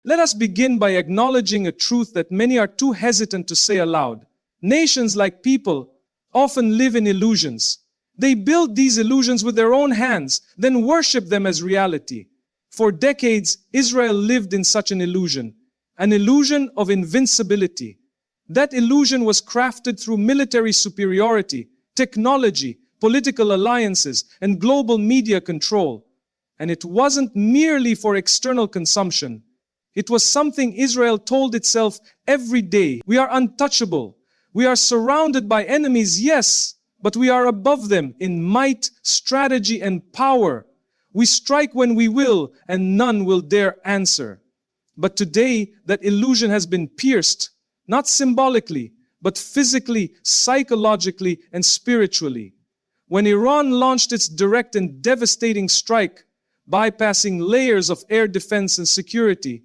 Let us begin by acknowledging a truth that many are too hesitant to say aloud. Nations, like people, often live in illusions. They build these illusions with their own hands, then worship them as reality. For decades, Israel lived in such an illusion of invincibility. That illusion was crafted through military superiority, technology, political alliances, and global media control. And it wasn't merely for external consumption. It was something Israel told itself every day. We are untouchable. We are surrounded by enemies, yes, but we are above them in might, strategy, and power. We strike when we will, and none will dare answer. But today, that illusion has been pierced, not symbolically, but physically, psychologically, and spiritually. When Iran launched its direct and devastating strike, bypassing layers of air defense and security,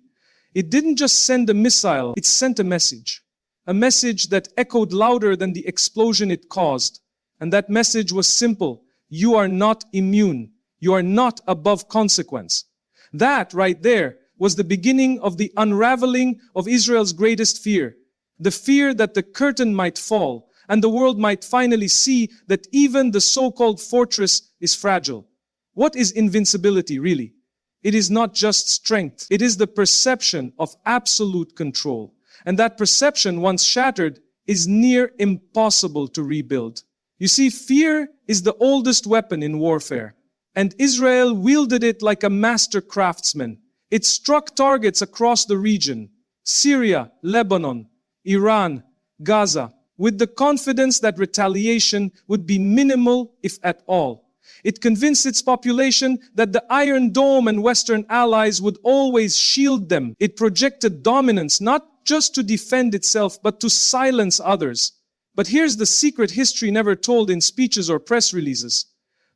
it didn't just send a missile, it sent a message that echoed louder than the explosion it caused. And that message was simple: you are not immune. You are not above consequence. That right there was the beginning of the unraveling of Israel's greatest fear. The fear that the curtain might fall and the world might finally see that even the so-called fortress is fragile. What is invincibility really? It is not just strength. It is the perception of absolute control. And that perception, once shattered, is near impossible to rebuild. You see, fear is the oldest weapon in warfare. And Israel wielded it like a master craftsman. It struck targets across the region: Syria, Lebanon, Iran, Gaza, with the confidence that retaliation would be minimal, if at all. It convinced its population that the Iron Dome and Western allies would always shield them. It projected dominance not just to defend itself, but to silence others. But here's the secret history never told in speeches or press releases.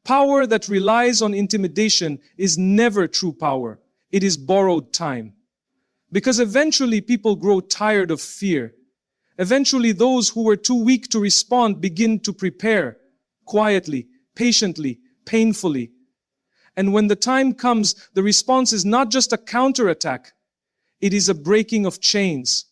Power that relies on intimidation is never true power. It is borrowed time. Because eventually people grow tired of fear. Eventually those who were too weak to respond begin to prepare, quietly, patiently, painfully. And when the time comes, the response is not just a counterattack. It is a breaking of chains.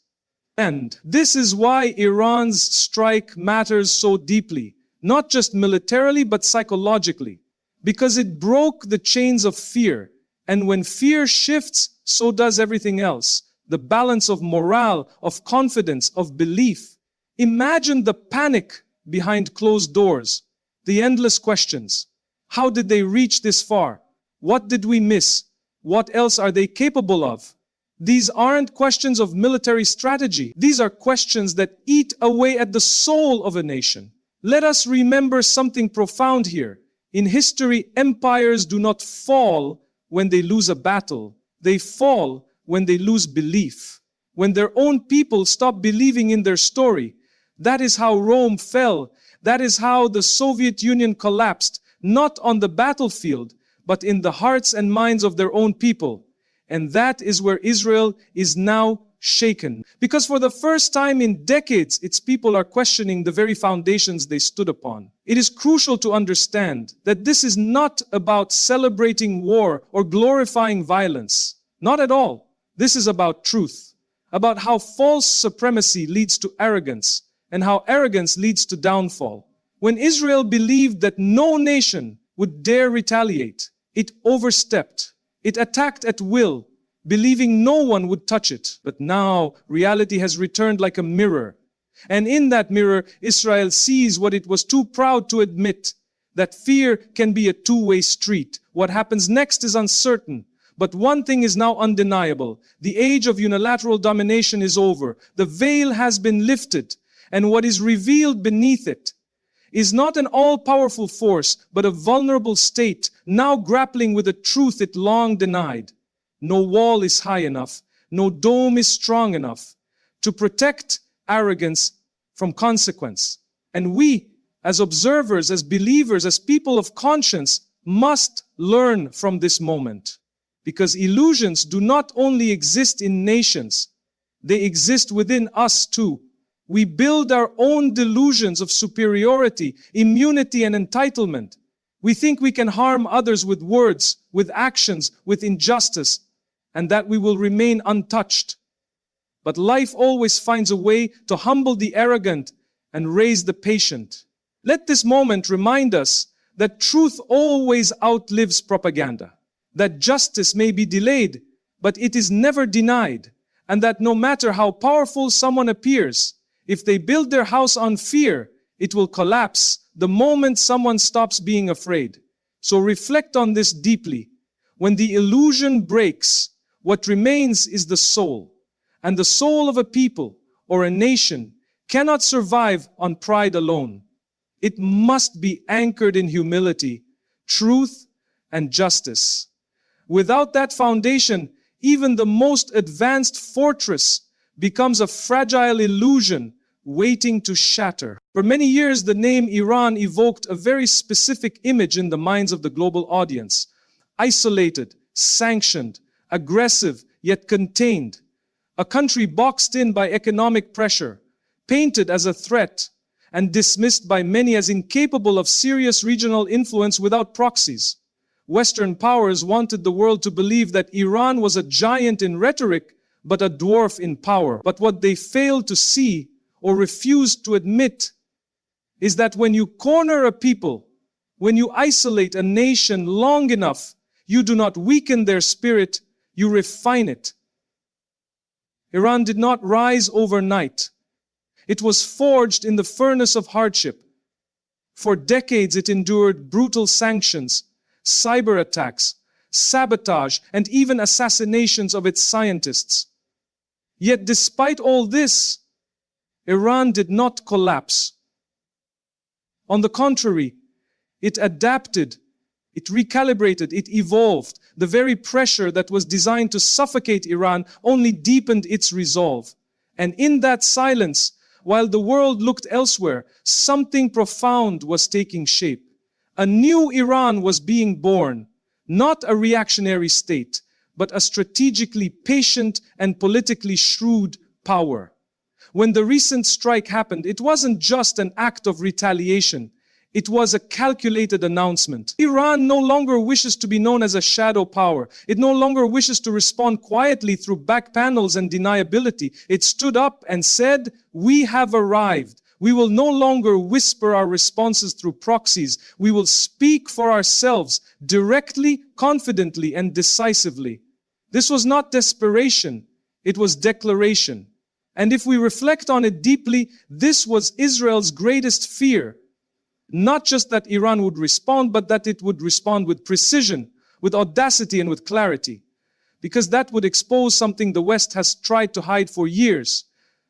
And this is why Iran's strike matters so deeply. Not just militarily, but psychologically. Because it broke the chains of fear. And when fear shifts, so does everything else. The balance of morale, of confidence, of belief. Imagine the panic behind closed doors. The endless questions. How did they reach this far? What did we miss? What else are they capable of? These aren't questions of military strategy. These are questions that eat away at the soul of a nation. Let us remember something profound here. In history, empires do not fall when they lose a battle. They fall when they lose belief. When their own people stop believing in their story. That is how Rome fell. That is how the Soviet Union collapsed. Not on the battlefield, but in the hearts and minds of their own people. And that is where Israel is now shaken. Because for the first time in decades, its people are questioning the very foundations they stood upon. It is crucial to understand that this is not about celebrating war or glorifying violence. Not at all. This is about truth. About how false supremacy leads to arrogance, and how arrogance leads to downfall. When Israel believed that no nation would dare retaliate, it overstepped. It attacked at will, believing no one would touch it. But now, reality has returned like a mirror. And in that mirror, Israel sees what it was too proud to admit, that fear can be a two-way street. What happens next is uncertain. But one thing is now undeniable. The age of unilateral domination is over. The veil has been lifted. And what is revealed beneath it is not an all-powerful force, but a vulnerable state, now grappling with a truth it long denied. No wall is high enough, no dome is strong enough to protect arrogance from consequence. And we, as observers, as believers, as people of conscience, must learn from this moment. Because illusions do not only exist in nations, they exist within us too. We build our own delusions of superiority, immunity, and entitlement. We think we can harm others with words, with actions, with injustice. and that we will remain untouched. But life always finds a way to humble the arrogant and raise the patient. Let this moment remind us that truth always outlives propaganda, that justice may be delayed, but it is never denied, and that no matter how powerful someone appears, if they build their house on fear, it will collapse the moment someone stops being afraid. So reflect on this deeply. When the illusion breaks, what remains is the soul. And the soul of a people or a nation cannot survive on pride alone. It must be anchored in humility, truth, and justice. Without that foundation, even the most advanced fortress becomes a fragile illusion waiting to shatter. For many years, the name Iran evoked a very specific image in the minds of the global audience. Isolated, sanctioned, aggressive, yet contained. A country boxed in by economic pressure, painted as a threat, and dismissed by many as incapable of serious regional influence without proxies. Western powers wanted the world to believe that Iran was a giant in rhetoric, but a dwarf in power. But what they failed to see or refused to admit is that when you corner a people, when you isolate a nation long enough, you do not weaken their spirit, you refine it. Iran did not rise overnight. It was forged in the furnace of hardship. For decades it endured brutal sanctions, cyber attacks, sabotage, and even assassinations of its scientists. Yet despite all this, Iran did not collapse. On the contrary, it adapted, it recalibrated, it evolved. The very pressure that was designed to suffocate Iran only deepened its resolve. And in that silence, while the world looked elsewhere, something profound was taking shape. A new Iran was being born, not a reactionary state, but a strategically patient and politically shrewd power. When the recent strike happened, it wasn't just an act of retaliation. It was a calculated announcement. Iran no longer wishes to be known as a shadow power. It no longer wishes to respond quietly through back panels and deniability. It stood up and said, "We have arrived. We will no longer whisper our responses through proxies. We will speak for ourselves directly, confidently, and decisively." This was not desperation. It was declaration. And if we reflect on it deeply, this was Israel's greatest fear. Not just that Iran would respond, but that it would respond with precision, with audacity, and with clarity. Because that would expose something the West has tried to hide for years,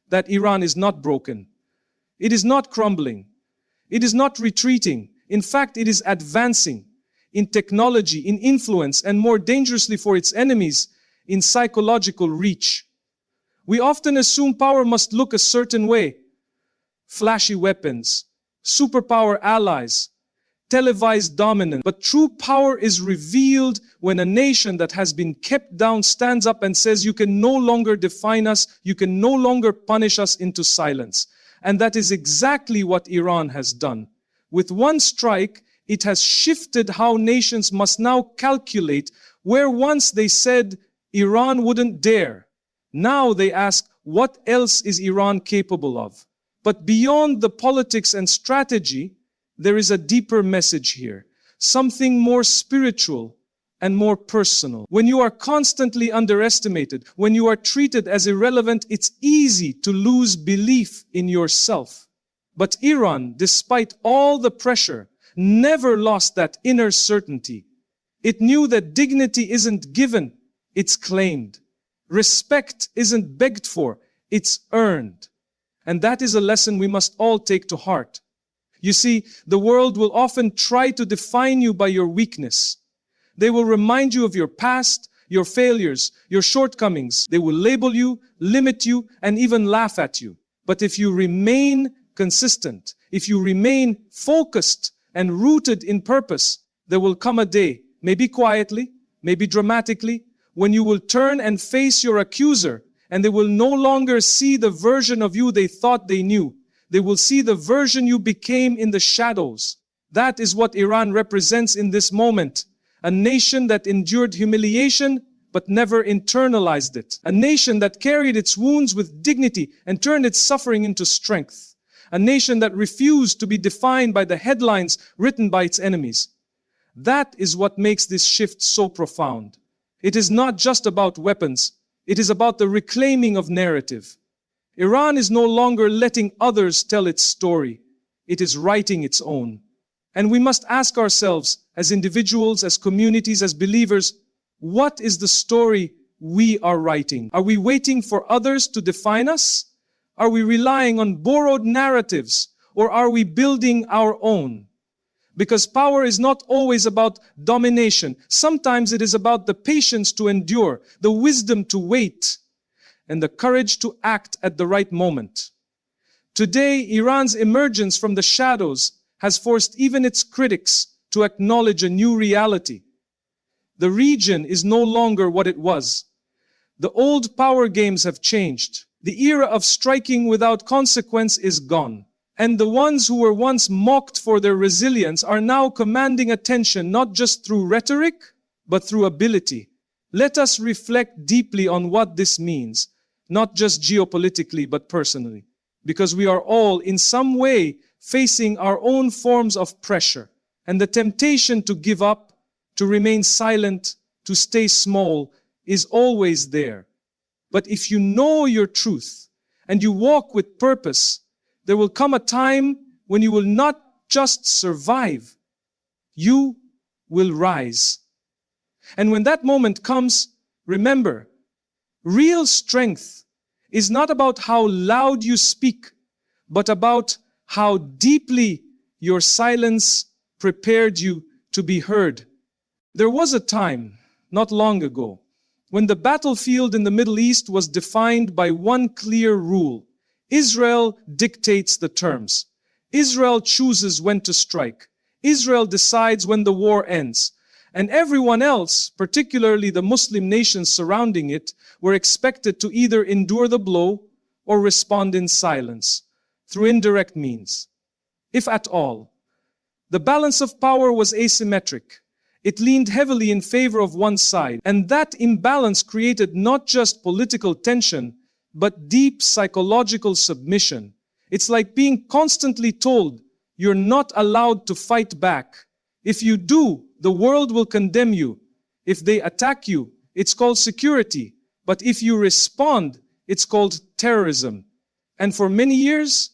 that Iran is not broken. It is not crumbling. It is not retreating. In fact, it is advancing in technology, in influence, and more dangerously for its enemies, in psychological reach. We often assume power must look a certain way. Flashy weapons, superpower allies, televised dominance. But true power is revealed when a nation that has been kept down stands up and says, "You can no longer define us, you can no longer punish us into silence." And that is exactly what Iran has done. With one strike, it has shifted how nations must now calculate where once they said Iran wouldn't dare. Now they ask, what else is Iran capable of? But beyond the politics and strategy, there is a deeper message here. Something more spiritual and more personal. When you are constantly underestimated, when you are treated as irrelevant, it's easy to lose belief in yourself. But Iran, despite all the pressure, never lost that inner certainty. It knew that dignity isn't given, it's claimed. Respect isn't begged for, it's earned. And that is a lesson we must all take to heart. You see, the world will often try to define you by your weakness. They will remind you of your past, your failures, your shortcomings. They will label you, limit you, and even laugh at you. But if you remain consistent, if you remain focused and rooted in purpose, there will come a day, maybe quietly, maybe dramatically, when you will turn and face your accuser, and they will no longer see the version of you they thought they knew. They will see the version you became in the shadows. That is what Iran represents in this moment. A nation that endured humiliation, but never internalized it. A nation that carried its wounds with dignity and turned its suffering into strength. A nation that refused to be defined by the headlines written by its enemies. That is what makes this shift so profound. It is not just about weapons, it is about the reclaiming of narrative. Iran is no longer letting others tell its story. It is writing its own. And we must ask ourselves, as individuals, as communities, as believers, what is the story we are writing? Are we waiting for others to define us? Are we relying on borrowed narratives? Or are we building our own? Because power is not always about domination. Sometimes it is about the patience to endure, the wisdom to wait, and the courage to act at the right moment. Today, Iran's emergence from the shadows has forced even its critics to acknowledge a new reality. The region is no longer what it was. The old power games have changed. The era of striking without consequence is gone. And the ones who were once mocked for their resilience are now commanding attention not just through rhetoric, but through ability. Let us reflect deeply on what this means, not just geopolitically, but personally. Because we are all, in some way, facing our own forms of pressure. And the temptation to give up, to remain silent, to stay small, is always there. But if you know your truth, and you walk with purpose, there will come a time when you will not just survive, you will rise. And when that moment comes, remember, real strength is not about how loud you speak, but about how deeply your silence prepared you to be heard. There was a time, not long ago, when the battlefield in the Middle East was defined by one clear rule. Israel dictates the terms. Israel chooses when to strike. Israel decides when the war ends. And everyone else, particularly the Muslim nations surrounding it, were expected to either endure the blow or respond in silence, through indirect means, if at all. The balance of power was asymmetric. It leaned heavily in favor of one side, and that imbalance created not just political tension, but deep psychological submission. It's like being constantly told you're not allowed to fight back. If you do, the world will condemn you. If they attack you, it's called security. But if you respond, it's called terrorism. And for many years,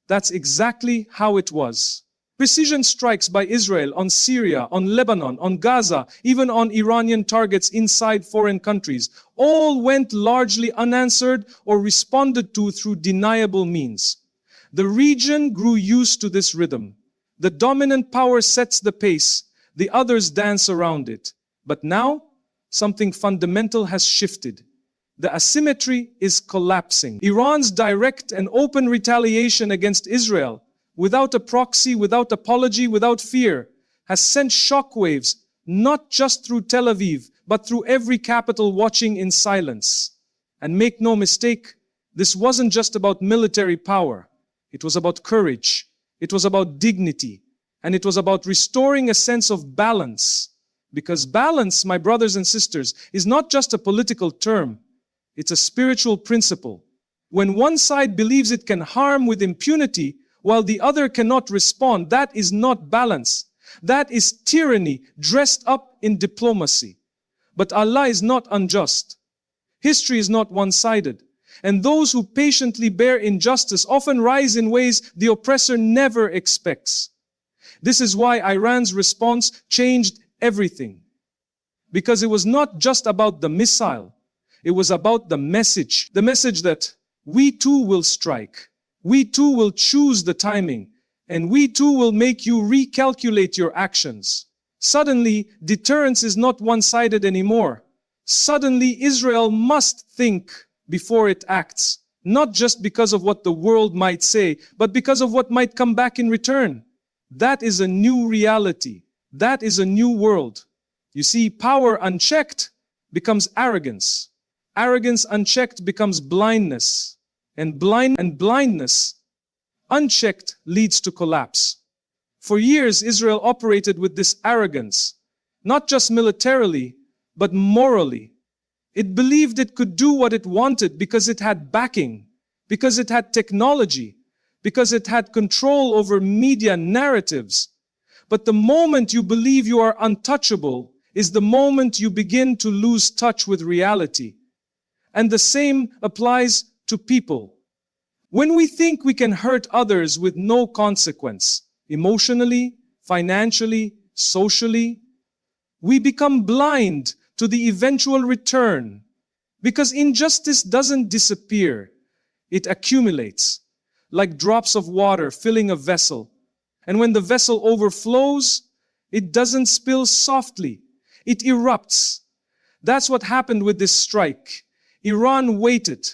that's exactly how it was. Precision strikes by Israel on Syria, on Lebanon, on Gaza, even on Iranian targets inside foreign countries, all went largely unanswered or responded to through deniable means. The region grew used to this rhythm. The dominant power sets the pace, the others dance around it. But now, something fundamental has shifted. The asymmetry is collapsing. Iran's direct and open retaliation against Israel, without a proxy, without apology, without fear, has sent shockwaves, not just through Tel Aviv, but through every capital watching in silence. And make no mistake, this wasn't just about military power. It was about courage. It was about dignity. And it was about restoring a sense of balance. Because balance, my brothers and sisters, is not just a political term. It's a spiritual principle. When one side believes it can harm with impunity, while the other cannot respond, that is not balance. That is tyranny dressed up in diplomacy. But Allah is not unjust. History is not one-sided. And those who patiently bear injustice often rise in ways the oppressor never expects. This is why Iran's response changed everything. Because it was not just about the missile. It was about the message. The message that we too will strike. We too will choose the timing, and we too will make you recalculate your actions. Suddenly, deterrence is not one-sided anymore. Suddenly, Israel must think before it acts, not just because of what the world might say, but because of what might come back in return. That is a new reality. That is a new world. You see, power unchecked becomes arrogance. Arrogance unchecked becomes blindness. And blindness, unchecked, leads to collapse. For years, Israel operated with this arrogance, not just militarily, but morally. It believed it could do what it wanted because it had backing, because it had technology, because it had control over media narratives. But the moment you believe you are untouchable is the moment you begin to lose touch with reality. And the same applies to people. When we think we can hurt others with no consequence, emotionally, financially, socially, we become blind to the eventual return. Because injustice doesn't disappear, it accumulates, like drops of water filling a vessel. And when the vessel overflows, it doesn't spill softly, it erupts. That's what happened with this strike. Iran waited.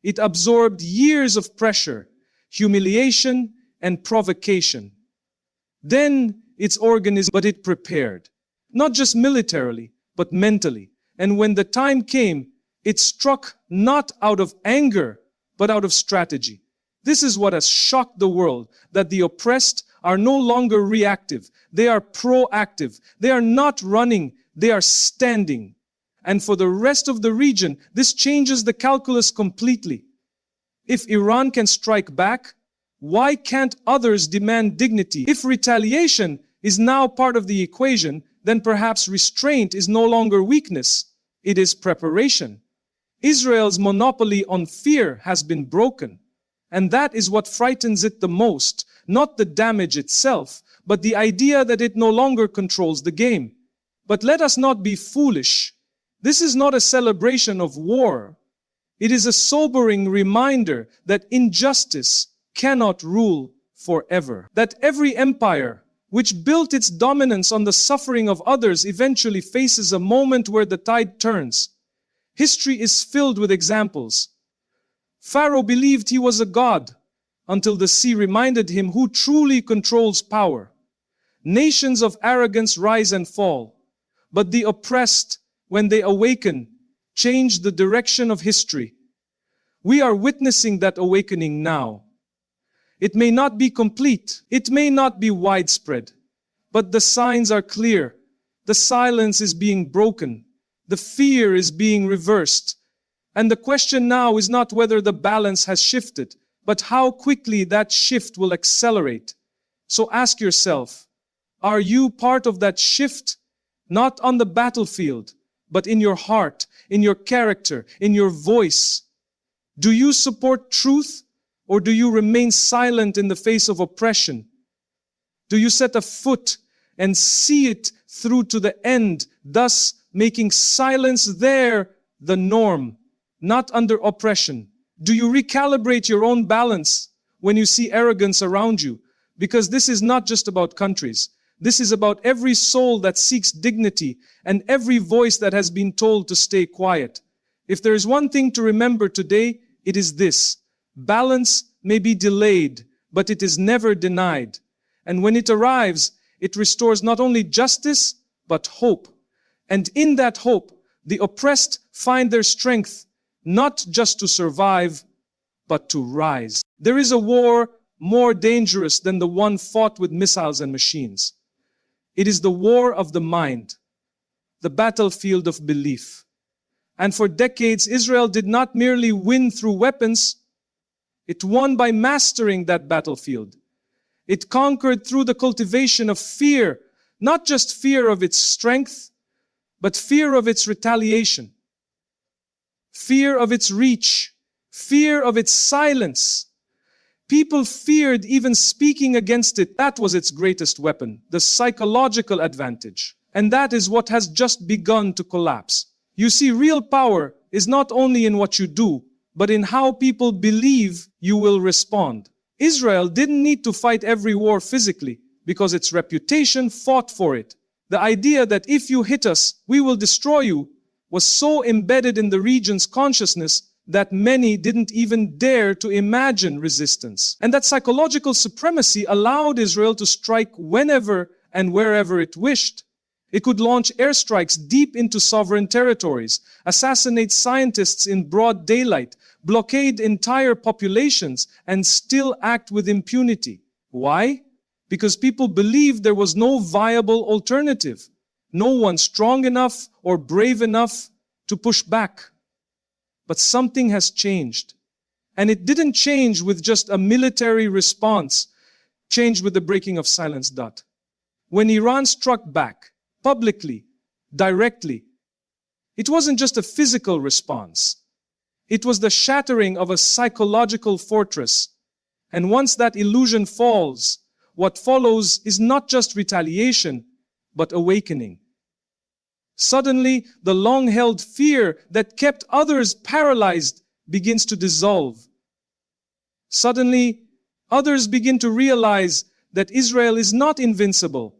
It absorbed years of pressure, humiliation, and provocation. Then its organism, but it prepared. Not just militarily, but mentally. And when the time came, it struck not out of anger, but out of strategy. This is what has shocked the world, that the oppressed are no longer reactive. They are proactive. They are not running, they are standing. And for the rest of the region, this changes the calculus completely. If Iran can strike back, why can't others demand dignity? If retaliation is now part of the equation, then perhaps restraint is no longer weakness, it is preparation. Israel's monopoly on fear has been broken. And that is what frightens it the most, not the damage itself, but the idea that it no longer controls the game. But let us not be foolish. This is not a celebration of war. It is a sobering reminder that injustice cannot rule forever. That every empire which built its dominance on the suffering of others eventually faces a moment where the tide turns. History is filled with examples. Pharaoh believed he was a god until the sea reminded him who truly controls power. Nations of arrogance rise and fall, but the oppressed, when they awaken, change the direction of history. We are witnessing that awakening now. It may not be complete, it may not be widespread, but the signs are clear. The silence is being broken, the fear is being reversed. And the question now is not whether the balance has shifted, but how quickly that shift will accelerate. So ask yourself, are you part of that shift? Not on the battlefield, but in your heart, in your character, in your voice. Do you support truth, or do you remain silent in the face of oppression? Do you set a foot and see it through to the end, thus making silence there the norm, not under oppression? Do you recalibrate your own balance when you see arrogance around you? Because this is not just about countries. This is about every soul that seeks dignity and every voice that has been told to stay quiet. If there is one thing to remember today, it is this. Balance may be delayed, but it is never denied. And when it arrives, it restores not only justice, but hope. And in that hope, the oppressed find their strength, not just to survive, but to rise. There is a war more dangerous than the one fought with missiles and machines. It is the war of the mind, the battlefield of belief. And for decades, Israel did not merely win through weapons, it won by mastering that battlefield. It conquered through the cultivation of fear, not just fear of its strength, but fear of its retaliation, fear of its reach, fear of its silence. People feared even speaking against it. That was its greatest weapon, the psychological advantage. And that is what has just begun to collapse. You see, real power is not only in what you do, but in how people believe you will respond. Israel didn't need to fight every war physically, because its reputation fought for it. The idea that if you hit us, we will destroy you, was so embedded in the region's consciousness that many didn't even dare to imagine resistance. And that psychological supremacy allowed Israel to strike whenever and wherever it wished. It could launch airstrikes deep into sovereign territories, assassinate scientists in broad daylight, blockade entire populations, and still act with impunity. Why? Because people believed there was no viable alternative, no one strong enough or brave enough to push back. But something has changed. And it didn't change with just a military response, changed with the breaking of silence. When Iran struck back, publicly, directly, it wasn't just a physical response. It was the shattering of a psychological fortress. And once that illusion falls, what follows is not just retaliation, but awakening. Suddenly, the long-held fear that kept others paralyzed begins to dissolve. Suddenly, others begin to realize that Israel is not invincible,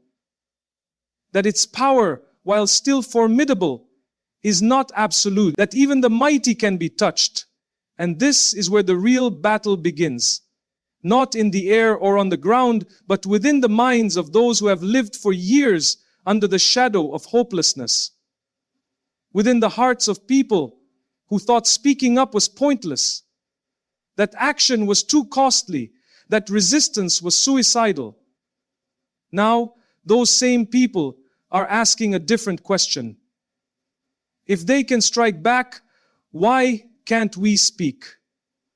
that its power, while still formidable, is not absolute, that even the mighty can be touched. And this is where the real battle begins. Not in the air or on the ground, but within the minds of those who have lived for years under the shadow of hopelessness. Within the hearts of people who thought speaking up was pointless, that action was too costly, that resistance was suicidal. Now, those same people are asking a different question. If they can strike back, why can't we speak?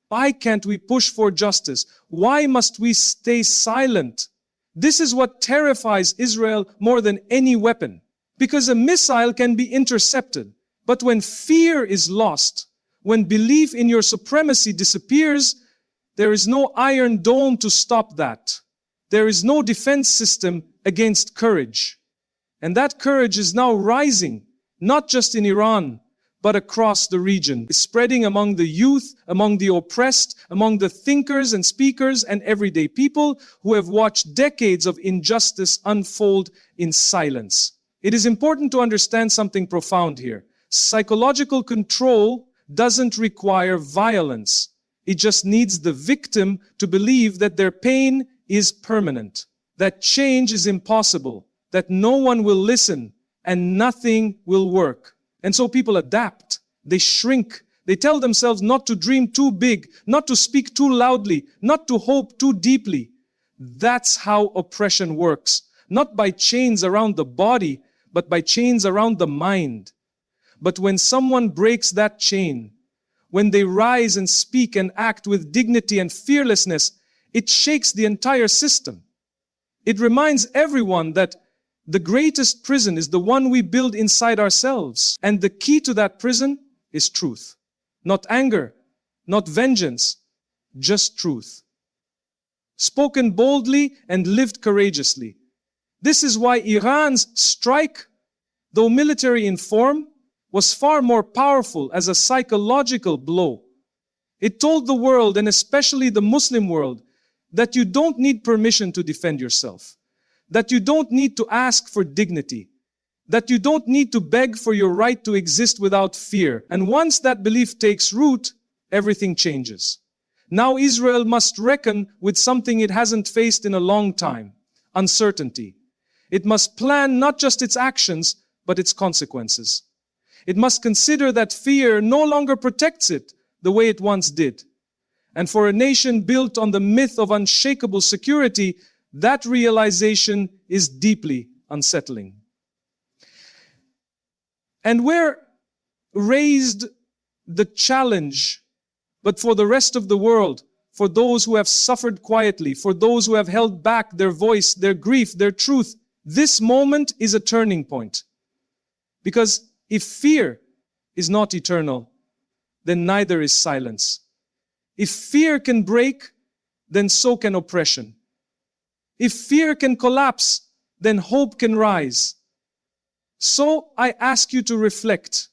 Why can't we push for justice? Why must we stay silent? This is what terrifies Israel more than any weapon. Because a missile can be intercepted. But when fear is lost, when belief in your supremacy disappears, there is no iron dome to stop that. There is no defense system against courage. And that courage is now rising, not just in Iran, but across the region. It's spreading among the youth, among the oppressed, among the thinkers and speakers and everyday people who have watched decades of injustice unfold in silence. It is important to understand something profound here. Psychological control doesn't require violence. It just needs the victim to believe that their pain is permanent, that change is impossible, that no one will listen, and nothing will work. And so people adapt, they shrink, they tell themselves not to dream too big, not to speak too loudly, not to hope too deeply. That's how oppression works, not by chains around the body, but by chains around the mind. But when someone breaks that chain, when they rise and speak and act with dignity and fearlessness, it shakes the entire system. It reminds everyone that the greatest prison is the one we build inside ourselves. And the key to that prison is truth. Not anger, not vengeance, just truth. Spoken boldly and lived courageously. This is why Iran's strike, though military in form, was far more powerful as a psychological blow. It told the world, and especially the Muslim world, that you don't need permission to defend yourself. That you don't need to ask for dignity. That you don't need to beg for your right to exist without fear. And once that belief takes root, everything changes. Now Israel must reckon with something it hasn't faced in a long time: uncertainty. It must plan not just its actions, but its consequences. It must consider that fear no longer protects it the way it once did. And for a nation built on the myth of unshakable security, that realization is deeply unsettling. And we're raised the challenge, but for the rest of the world, for those who have suffered quietly, for those who have held back their voice, their grief, their truth, this moment is a turning point. Because if fear is not eternal, then neither is silence. If fear can break, then so can oppression. If fear can collapse, then hope can rise. So I ask you to reflect,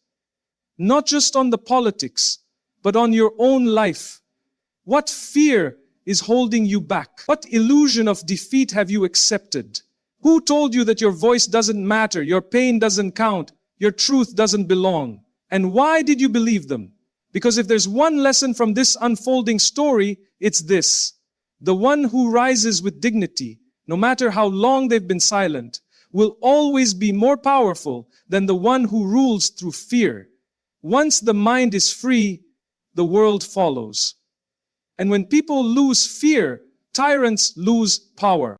not just on the politics, but on your own life. What fear is holding you back? What illusion of defeat have you accepted? Who told you that your voice doesn't matter, your pain doesn't count, your truth doesn't belong? And why did you believe them? Because if there's one lesson from this unfolding story, it's this: the one who rises with dignity, no matter how long they've been silent, will always be more powerful than the one who rules through fear. Once the mind is free, the world follows. And when people lose fear, tyrants lose power.